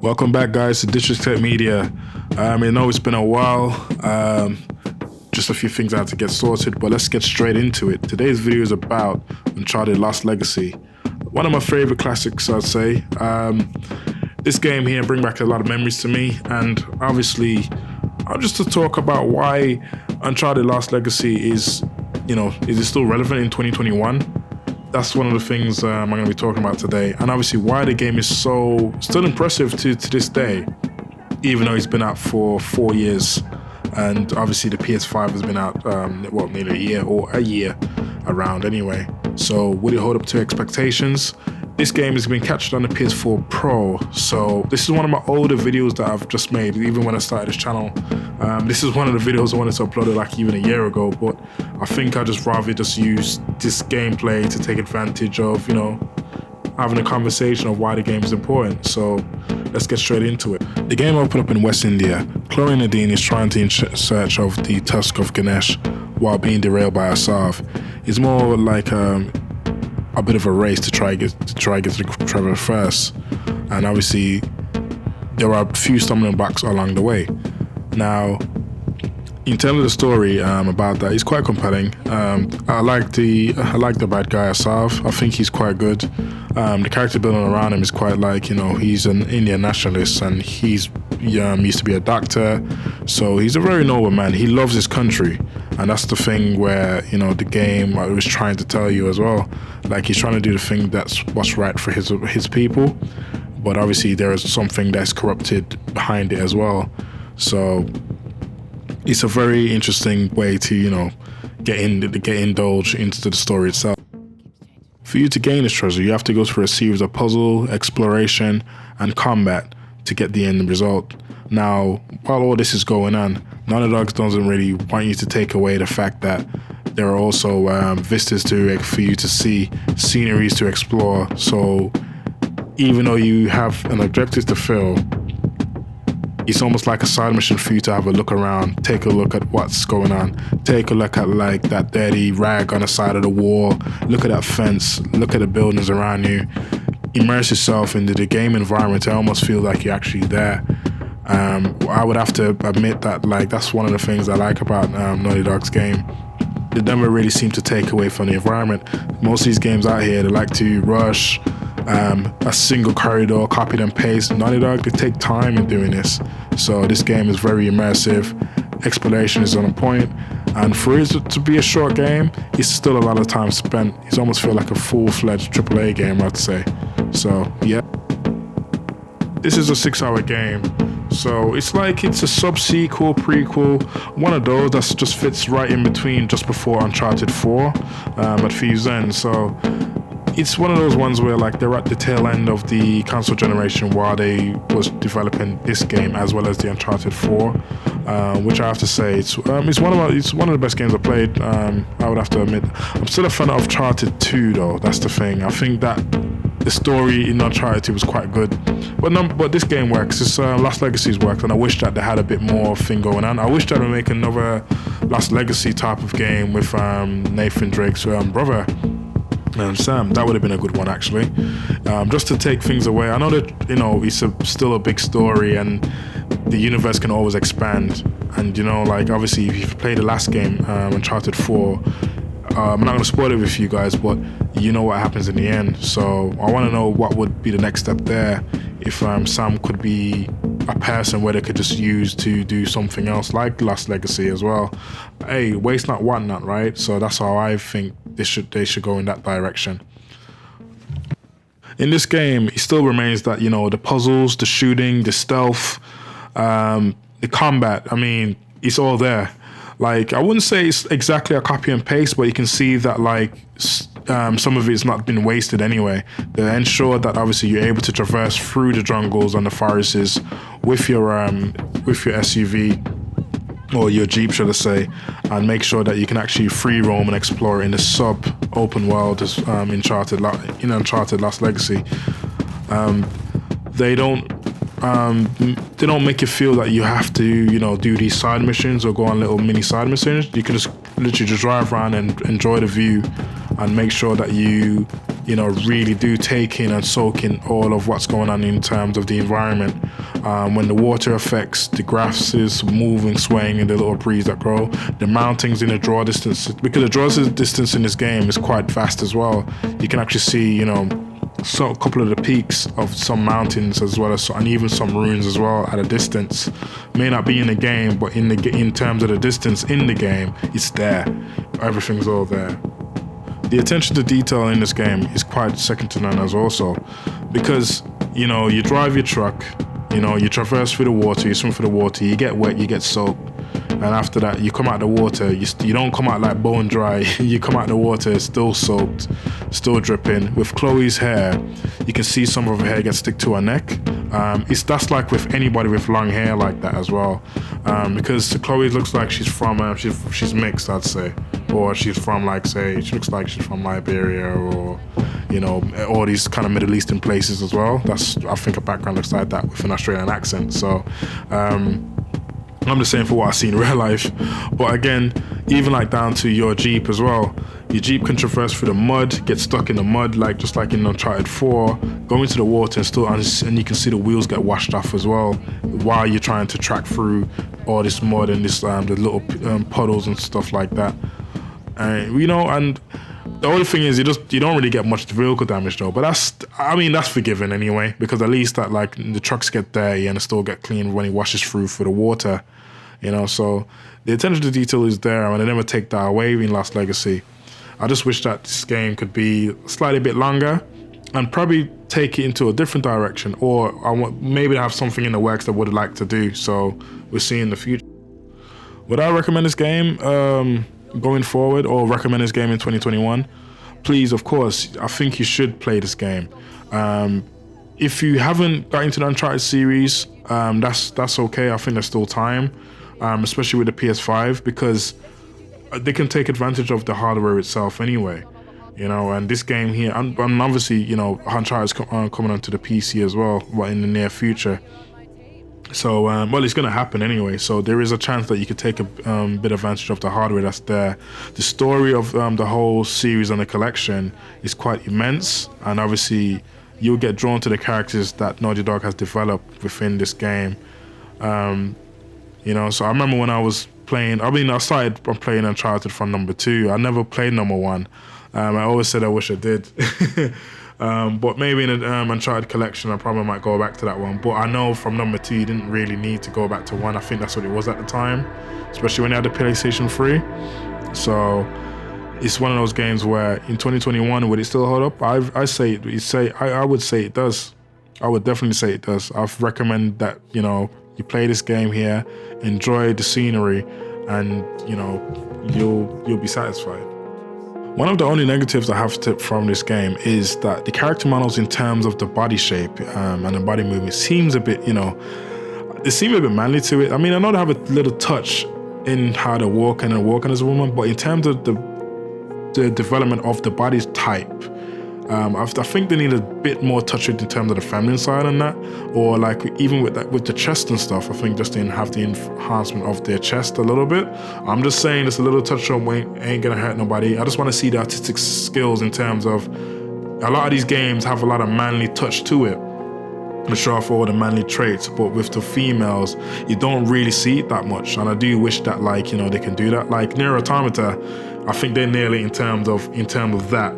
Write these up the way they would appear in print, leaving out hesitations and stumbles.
Welcome back, guys, to District Tech Media. I know it's been a while. Just a few things I had to get sorted, but let's get straight into it. Today's video is about Uncharted Lost Legacy. One of my favorite classics, I'd say. This game here brings back a lot of memories to me, and obviously, just to talk about why Uncharted Lost Legacy is it still relevant in 2021? That's one of the things I'm going to be talking about today, and obviously why the game is still impressive to this day, even though it's been out for 4 years, and obviously the PS5 has been out nearly a year around anyway. So will it hold up to expectations? This game has been captured on the PS4 Pro, so this is one of my older videos that I've just made, even when I started this channel. This is one of the videos I wanted to upload like even a year ago, but I think I just rather use this gameplay to take advantage of, having a conversation of why the game is important. So let's get straight into it. The game opened up in West India. Chloe Nadine is trying to in search of the tusk of Ganesh while being derailed by Asav. It's more like a bit of a race to try get to Trevor first, and obviously there are a few stumbling blocks along the way. Now, in terms of the story about that, it's quite compelling. I like the bad guy Asav. I think he's quite good. The character building around him is quite he's an Indian nationalist, and he's used to be a doctor, so he's a very noble man. He loves his country, and that's the thing where the game was trying to tell you as well. Like, he's trying to do the thing that's what's right for his people, but obviously there is something that's corrupted behind it as well. So it's a very interesting way to get indulged into the story itself. For you to gain this treasure, you have to go through a series of puzzle, exploration, and combat to get the end result. Now, while all this is going on, Naughty Dog doesn't really want you to take away the fact that there are also vistas for you to see, sceneries to explore. So even though you have an objective to fill, it's almost like a side mission for you to have a look around, take a look at what's going on, take a look at like that dirty rag on the side of the wall, look at that fence, look at the buildings around you, immerse yourself into the game environment to almost feel like you're actually there. I would have to admit that that's one of the things I like about Naughty Dog's game. They never really seem to take away from the environment. Most of these games out here, they like to rush a single corridor, copy and paste. Naughty Dog, they take time in doing this. So this game is very immersive. Exploration is on point, and for it to be a short game, it's still a lot of time spent. It's almost feel like a full-fledged AAA game, I'd say. So yeah, this is a 6-hour game. So it's a sub-sequel, prequel, one of those that just fits right in between just before Uncharted 4 at Thieves' End. So it's one of those ones where they're at the tail end of the console generation while they was developing this game as well as the Uncharted 4, which I have to say it's one of the best games I played. I would have to admit, I'm still a fan of Uncharted 2 though. That's the thing. I think that the story in Uncharted 2 was quite good, but this game works. This Lost Legacy's worked, and I wish that they had a bit more thing going on. I wish that they would make another Lost Legacy type of game with Nathan Drake's brother. Sam, that would have been a good one actually. Just to take things away. I know that it's still a big story, and the universe can always expand. And obviously, if you've played the last game, Uncharted 4, I'm not going to spoil it with you guys, but you know what happens in the end. So I want to know what would be the next step there. If Sam could be a person where they could just use to do something else like Lost Legacy as well. Hey, waste not, want not, right? So that's how I think they should go in that direction. In this game, it still remains that the puzzles, the shooting, the stealth, the combat. I mean, it's all there. I wouldn't say it's exactly a copy and paste, but you can see that some of it's not been wasted anyway. They ensure that obviously you're able to traverse through the jungles and the forests with your SUV or your Jeep, should I say, and make sure that you can actually free roam and explore in the sub-open world as Uncharted Lost Legacy. They don't make you feel that you have to, do these side missions or go on little mini side missions. You can just literally just drive around and enjoy the view and make sure that you really do take in and soak in all of what's going on in terms of the environment. When the water affects the grasses moving, swaying in the little breeze that grow, the mountains in the draw distance, because the draw distance in this game is quite vast as well. You can actually see, so a couple of the peaks of some mountains as well as, and even some ruins as well at a distance. May not be in the game, but in terms of the distance in the game, it's there. Everything's all there. The attention to detail in this game is quite second to none as also, because you drive your truck, you traverse through the water, you swim through the water, you get wet, you get soaked, and after that you come out the water, you don't come out like bone dry. You come out the water still soaked, still dripping. With Chloe's hair, you can see some of her hair get stick to her neck. That's like with anybody with long hair like that as well, because Chloe looks like she's from she's mixed, I'd say, or she's from she looks like she's from Liberia, or all these kind of Middle Eastern places as well. I think her background looks like that with an Australian accent. So I'm just saying for what I see in real life. But again, even like down to your Jeep as well. Your Jeep can traverse through the mud, get stuck in the mud, just like in Uncharted 4, go into the water and you can see the wheels get washed off as well while you're trying to track through all this mud and the little puddles and stuff like that. And the only thing is you don't really get much vehicle damage though, but that's forgiven anyway, because at least that the trucks get dirty and it still get clean when he washes through for the water, so the attention to detail is there, and they never take that away in Lost Legacy. I just wish that this game could be slightly bit longer and probably take it into a different direction, or maybe have something in the works that I would like to do, so we'll see in the future. Would I recommend this game going forward, or recommend this game in 2021? Please, of course, I think you should play this game. If you haven't got into the Uncharted series, that's okay. I think there's still time, especially with the PS5, because they can take advantage of the hardware itself anyway. And this game here, and obviously, Uncharted is coming onto the PC as well, in the near future. So, it's going to happen anyway. So there is a chance that you could take a bit advantage of the hardware that's there. The story of the whole series and the collection is quite immense, and obviously you'll get drawn to the characters that Naughty Dog has developed within this game. So I remember when I was playing, I started playing Uncharted from number 2. I never played number 1. I always said I wish I did. But maybe in the Uncharted collection, I probably might go back to that one. But I know from number 2, you didn't really need to go back to 1. I think that's what it was at the time, especially when you had the PlayStation 3. So it's one of those games where in 2021, would it still hold up? I would say it does. I would definitely say it does. I've recommend that, you play this game here, enjoy the scenery, and, you'll be satisfied. One of the only negatives I have from this game is that the character models in terms of the body shape and the body movement seems a bit, they seem a bit manly to it. I mean, I know they have a little touch in how they're walking as a woman, but in terms of the development of the body type, I think they need a bit more touch in terms of the feminine side on that, or even with the chest and stuff. I think just didn't have the enhancement of their chest a little bit. I'm just saying it's a little touch up ain't gonna hurt nobody. I just want to see the artistic skills in terms of a lot of these games have a lot of manly touch to it to show off all the manly traits, but with the females you don't really see it that much, and I do wish that they can do that. Like Nier Automata, I think they're nearly in terms of that,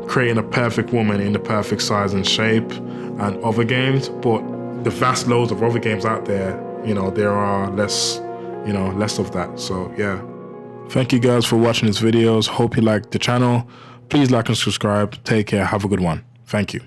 creating a perfect woman in the perfect size and shape, and other games, but the vast loads of other games out there, there are less of that. So yeah, thank you guys for watching these videos. Hope you liked the channel. Please like and subscribe. Take care. Have a good one. Thank you.